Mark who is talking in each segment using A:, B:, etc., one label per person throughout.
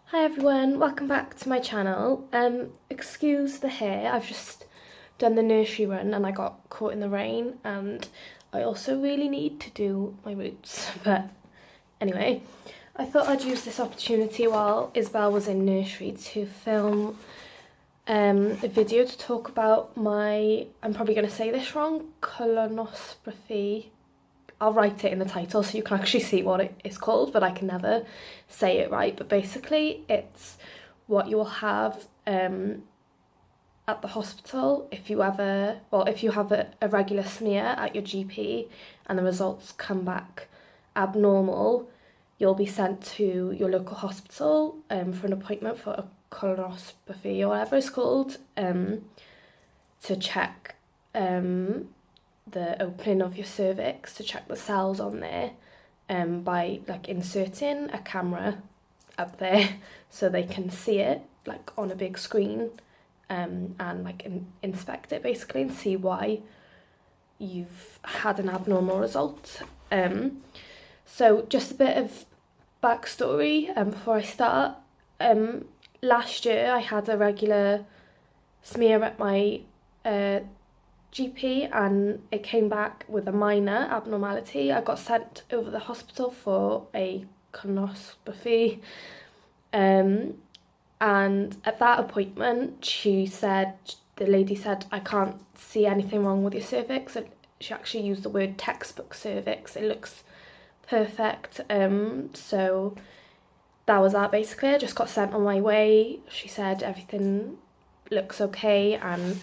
A: Hi everyone, welcome back to my channel. Excuse the hair, I've just done the nursery run and I got caught in the rain, and I also really need to do my roots. But anyway, I thought I'd use this opportunity while Isabel was in nursery to film a video to talk about my, I'm probably going to say this wrong, colonoscopy. I'll write it in the title so you can actually see what it is called, but I can never say it right. But basically it's what you will have at the hospital if you have a regular smear at your GP and the results come back abnormal. You'll be sent to your local hospital for an appointment for a colonoscopy or whatever it's called, to check the opening of your cervix, to check the cells on there, by like inserting a camera up there so they can see it like on a big screen, and like inspect it basically and see why you've had an abnormal result. So just a bit of backstory before I start. Last year I had a regular smear at my GP and it came back with a minor abnormality. I got sent over the hospital for a colonoscopy, and at that appointment the lady said, I can't see anything wrong with your cervix. She actually used the word textbook cervix, it looks perfect. So that was that basically. I just got sent on my way. She said everything looks okay, and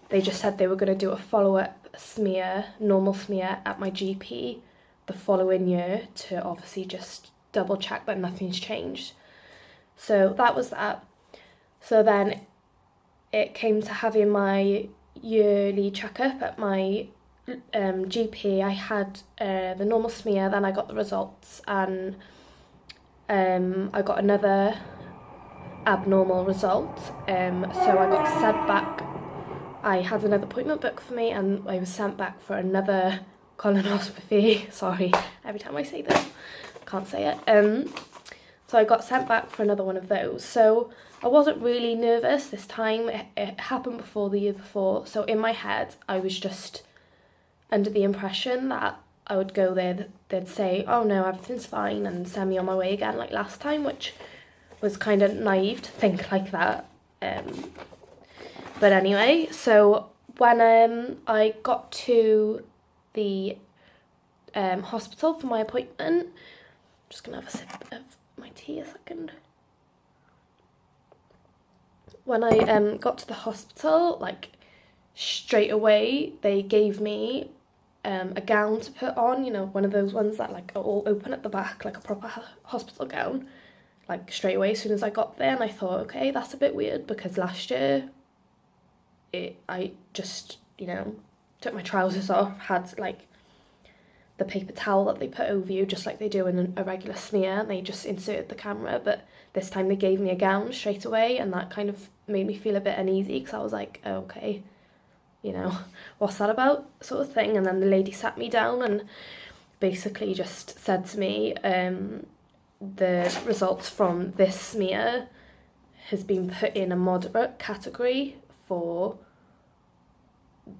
A: they just said they were going to do a follow-up smear, normal smear at my GP the following year to obviously just double check that nothing's changed. So that was that. So then it came to having my yearly checkup at my GP. I had the normal smear, then I got the results, and I got another abnormal result. So I got sent back. I had another appointment booked for me and I was sent back for another colonoscopy. Sorry, every time I say that, I can't say it. So I got sent back for another one of those. So I wasn't really nervous this time. It happened before the year before. So in my head, I was just under the impression that I would go there, they'd say, oh no, everything's fine, and send me on my way again like last time, which was kind of naive to think like that. But anyway, so when I got to the hospital for my appointment, I'm just going to have a sip of my tea a second. When I got to the hospital, like straight away, they gave me a gown to put on, you know, one of those ones that like are all open at the back, like a proper hospital gown, like straight away as soon as I got there. And I thought, okay, that's a bit weird because last year I just, you know, took my trousers off, had like the paper towel that they put over you just like they do in a regular smear, and they just inserted the camera. But this time they gave me a gown straight away, and that kind of made me feel a bit uneasy because I was like, oh, okay, you know, what's that about, sort of thing. And then the lady sat me down and basically just said to me, the results from this smear has been put in a moderate category for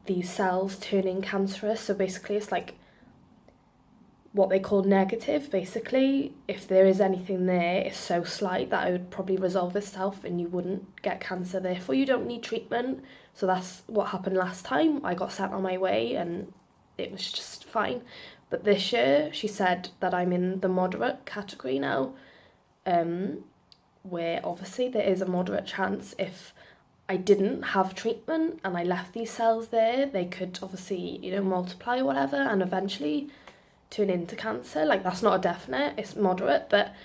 A: these cells turning cancerous. So basically it's like what they call negative. Basically, if there is anything there, it's so slight that it would probably resolve itself and you wouldn't get cancer, therefore you don't need treatment. So that's what happened last time. I got sent on my way and it was just fine. But this year she said that I'm in the moderate category now, where obviously there is a moderate chance if I didn't have treatment and I left these cells there, they could obviously, you know, multiply or whatever and eventually turn into cancer. Like, that's not a definite, it's moderate. But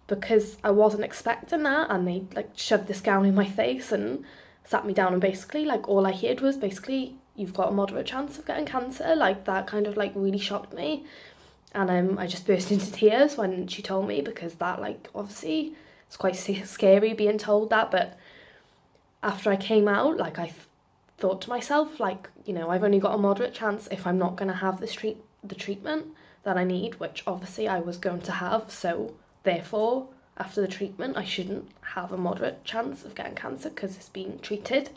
A: because I wasn't expecting that and they like shoved this gown in my face and sat me down, and basically like all I heard was basically, you've got a moderate chance of getting cancer. Like, that kind of like really shocked me, and I just burst into tears when she told me, because that, like, obviously it's quite scary being told that. But after I came out, like, I thought to myself, like, you know, I've only got a moderate chance if I'm not going to have the treatment that I need, which obviously I was going to have, so therefore after the treatment I shouldn't have a moderate chance of getting cancer because it's being treated.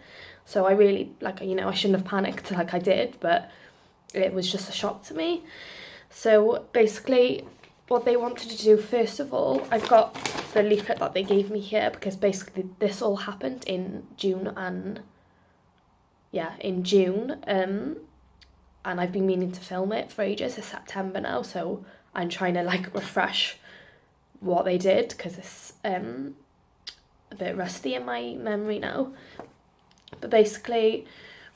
A: So I really, like, you know, I shouldn't have panicked like I did, but it was just a shock to me. So basically what they wanted to do, first of all, I've got the leaflet that they gave me here, because basically this all happened in June, and and I've been meaning to film it for ages. It's September now, so I'm trying to like refresh what they did, because it's a bit rusty in my memory now. But basically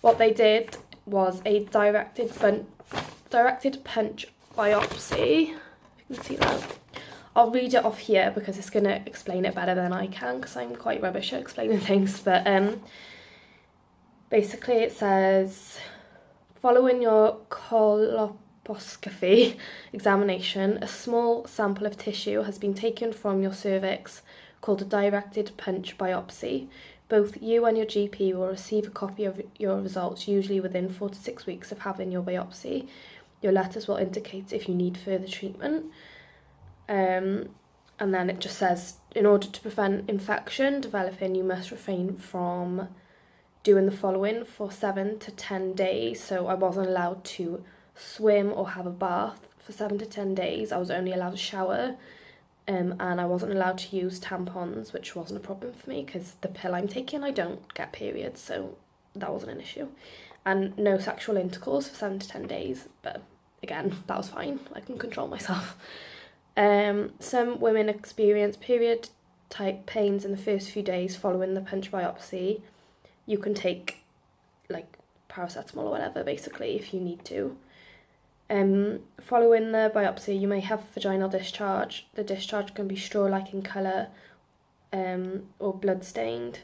A: what they did was a directed punch biopsy. You can see that. I'll read it off here because it's going to explain it better than I can, because I'm quite rubbish at explaining things. But basically it says, following your colposcopy examination, a small sample of tissue has been taken from your cervix called a directed punch biopsy. Both you and your GP will receive a copy of your results, usually within 4 to 6 weeks of having your biopsy. Your letters will indicate if you need further treatment. And then it just says, in order to prevent infection developing, you must refrain from doing the following for 7 to 10 days. So I wasn't allowed to swim or have a bath for 7 to 10 days. I was only allowed to shower. And I wasn't allowed to use tampons, which wasn't a problem for me because the pill I'm taking, I don't get periods, so that wasn't an issue. And no sexual intercourse for 7 to 10 days, but again, that was fine. I can control myself. Some women experience period-type pains in the first few days following the punch biopsy. You can take like paracetamol or whatever, basically, if you need to. Following the biopsy, you may have vaginal discharge. The discharge can be straw-like in colour or blood-stained.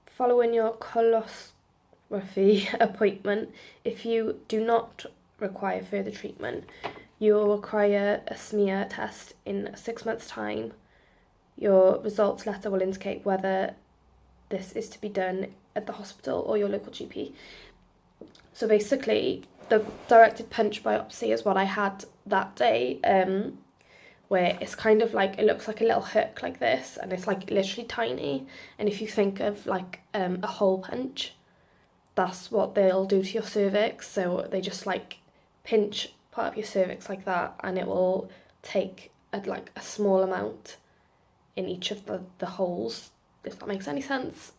A: Following your colposcopy appointment, if you do not require further treatment, you will require a smear test in 6 months' time. Your results letter will indicate whether this is to be done at the hospital or your local GP. So basically, the directed punch biopsy is what I had that day, where it's kind of like, it looks like a little hook like this, and it's like literally tiny. And if you think of like a hole punch, that's what they'll do to your cervix. So they just like pinch part of your cervix like that, and it will take a small amount in each of the holes, if that makes any sense,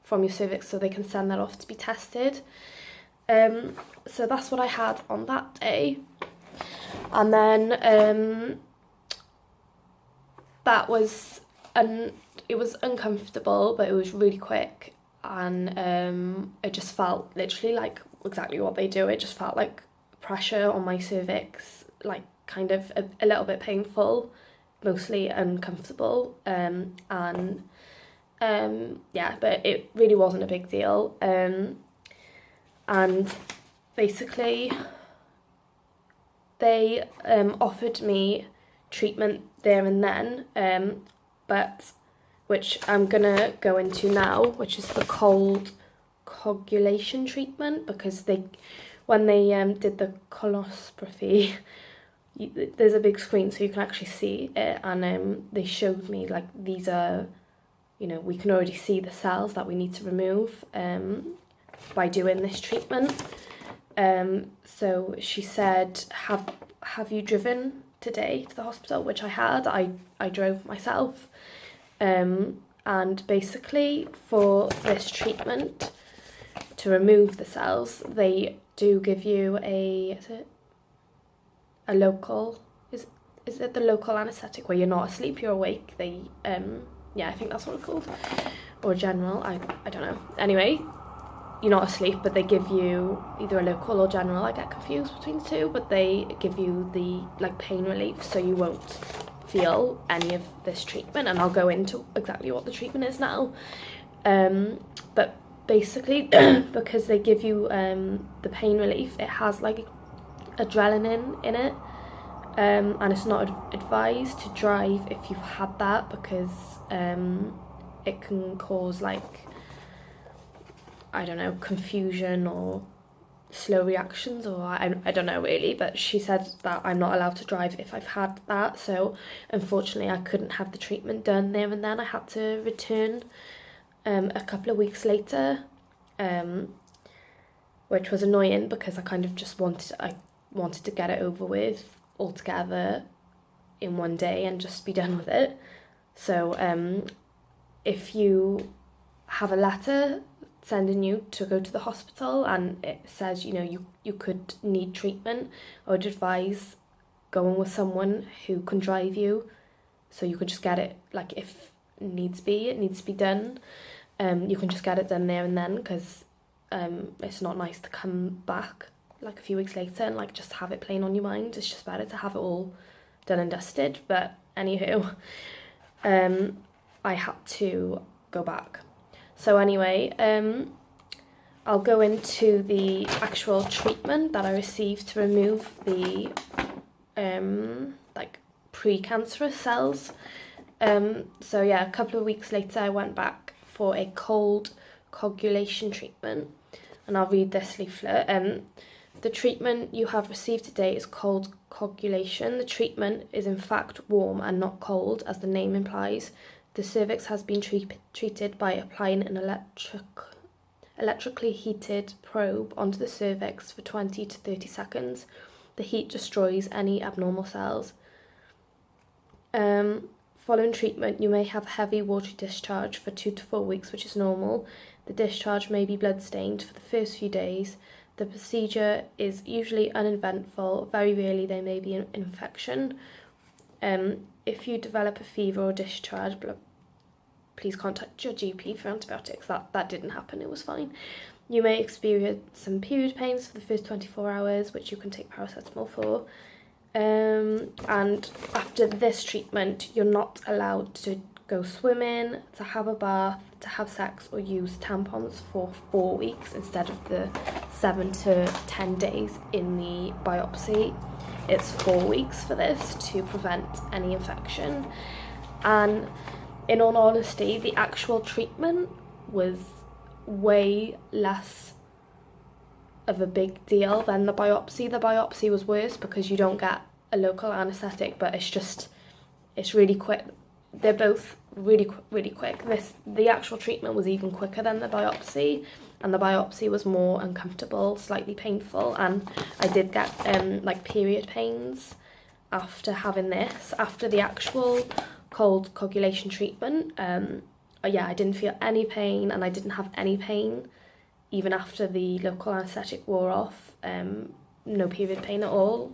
A: from your cervix, so they can send that off to be tested. So that's what I had on that day. And then that was, it was uncomfortable, but it was really quick, and it just felt literally like exactly what they do. It just felt like pressure on my cervix, like kind of a little bit painful, mostly uncomfortable, yeah, but it really wasn't a big deal. And basically they offered me treatment there and then, but which I'm gonna go into now, which is the cold coagulation treatment, because when they did the colposcopy, there's a big screen so you can actually see it, and they showed me like, these are, you know, we can already see the cells that we need to remove by doing this treatment. So she said, have you driven today to the hospital? Which I had. I drove myself. And basically for this treatment, to remove the cells, they do give you a local, is it the local anaesthetic, where you're not asleep, you're awake? They yeah, I think that's what it's called, or general, I don't know. Anyway, you're not asleep, but they give you either a local or general. I get confused between the two, but they give you the like pain relief, so you won't feel any of this treatment, and I'll go into exactly what the treatment is now. But basically, because they give you the pain relief, it has like adrenaline in it, and it's not advised to drive if you've had that, because it can cause like, I don't know, confusion or slow reactions, or I don't know really, but she said that I'm not allowed to drive if I've had that, so unfortunately I couldn't have the treatment done there and then. I had to return a couple of weeks later, which was annoying because I kind of just wanted to get it over with altogether in one day and just be done with it. So if you have a letter sending you to go to the hospital and it says, you could need treatment, I would advise going with someone who can drive you, so you could just get it, like, if it needs to be done, you can just get it done there and then, because it's not nice to come back like a few weeks later and like just have it playing on your mind. It's just better to have it all done and dusted. But anywho, I had to go back. So anyway, I'll go into the actual treatment that I received to remove the like pre-cancerous cells. So yeah, a couple of weeks later I went back for a cold coagulation treatment, and I'll read this leaflet. The treatment you have received today is cold coagulation. The treatment is in fact warm and not cold, as the name implies. The cervix has been treated by applying an electrically heated probe onto the cervix for 20 to 30 seconds. The heat destroys any abnormal cells. Following treatment, you may have heavy watery discharge for 2 to 4 weeks, which is normal. The discharge may be blood-stained for the first few days. The procedure is usually uneventful. Very rarely there may be an infection. If you develop a fever or discharge, please contact your GP for antibiotics. That didn't happen, it was fine. You may experience some period pains for the first 24 hours, which you can take paracetamol for. And after this treatment, you're not allowed to go swimming, to have a bath, to have sex, or use tampons for 4 weeks instead of the 7 to 10 days in the biopsy. It's 4 weeks for this to prevent any infection. And in all honesty, the actual treatment was way less of a big deal than the biopsy. The biopsy was worse because you don't get a local anaesthetic, but it's really quick. They're both really quick. The actual treatment was even quicker than the biopsy, and the biopsy was more uncomfortable, slightly painful, and I did get like period pains after having this. After the actual cold coagulation treatment, yeah, I didn't feel any pain, and I didn't have any pain even after the local anaesthetic wore off. No period pain at all,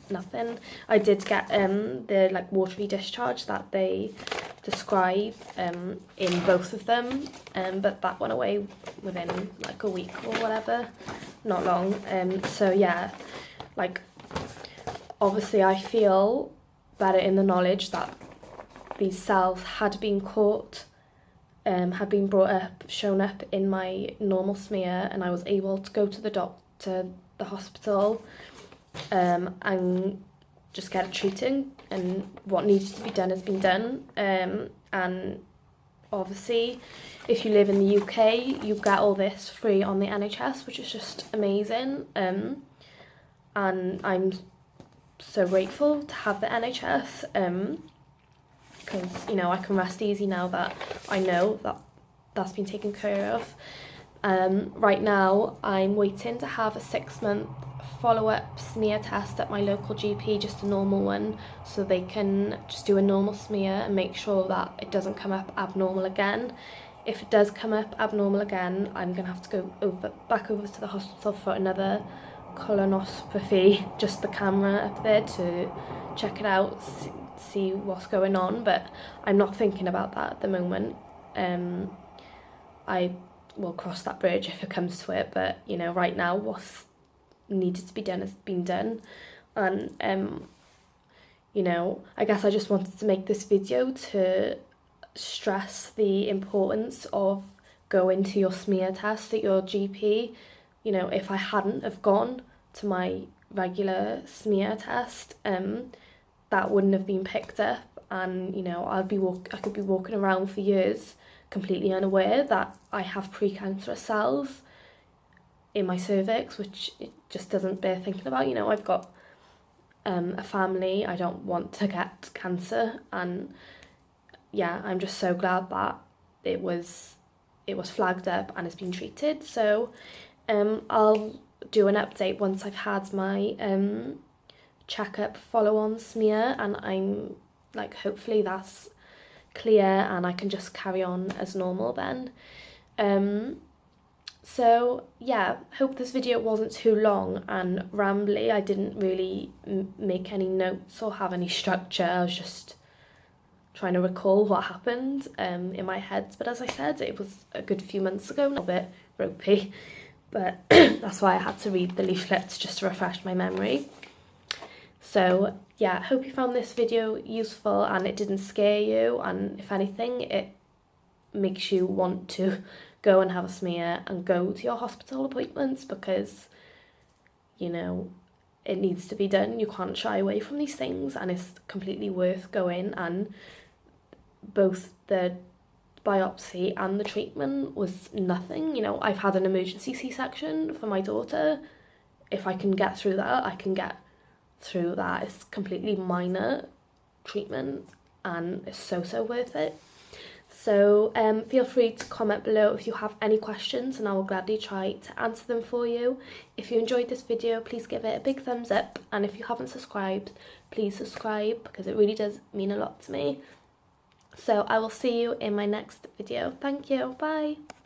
A: nothing. I did get the like watery discharge that they describe in both of them, but that went away within like a week or whatever, not long. So yeah, like obviously I feel better in the knowledge that these cells had been caught, had been brought up, shown up in my normal smear, and I was able to go to the hospital, and just get it treated, and what needs to be done has been done. And obviously if you live in the UK, you get all this free on the NHS, which is just amazing. And I'm so grateful to have the NHS, because I can rest easy now that I know that that's been taken care of. Right now I'm waiting to have a 6-month follow-up smear test at my local GP, just a normal one, so they can just do a normal smear and make sure that it doesn't come up abnormal again. If it does come up abnormal again, I'm gonna have to go back over to the hospital for another colonoscopy, just the camera up there to check it out, see what's going on. But I'm not thinking about that at the moment. I will cross that bridge if it comes to it, but right now what's needed to be done has been done. And I guess I just wanted to make this video to stress the importance of going to your smear test at your GP. If I hadn't have gone to my regular smear test, that wouldn't have been picked up, and I could be walking around for years completely unaware that I have precancerous cells. in my cervix, which it just doesn't bear thinking about. You know, I've got a family, I don't want to get cancer, and yeah, I'm just so glad that it was flagged up and it's been treated. So I'll do an update once I've had my checkup follow-on smear, and I'm like, hopefully that's clear and I can just carry on as normal then. So yeah, hope this video wasn't too long and rambly. I didn't really make any notes or have any structure. I was just trying to recall what happened in my head. But as I said, it was a good few months ago, a bit ropey. But that's why I had to read the leaflets just to refresh my memory. So yeah, hope you found this video useful and it didn't scare you. And if anything, it makes you want to go and have a smear and go to your hospital appointments, because, you know, it needs to be done. You can't shy away from these things, and it's completely worth going. And both the biopsy and the treatment was nothing. You know, I've had an emergency C-section for my daughter. If I can get through that, I can get through that. It's completely minor treatment and it's so worth it. So feel free to comment below if you have any questions, and I will gladly try to answer them for you. If you enjoyed this video, please give it a big thumbs up, and if you haven't subscribed, please subscribe, because it really does mean a lot to me. So I will see you in my next video. Thank you. Bye.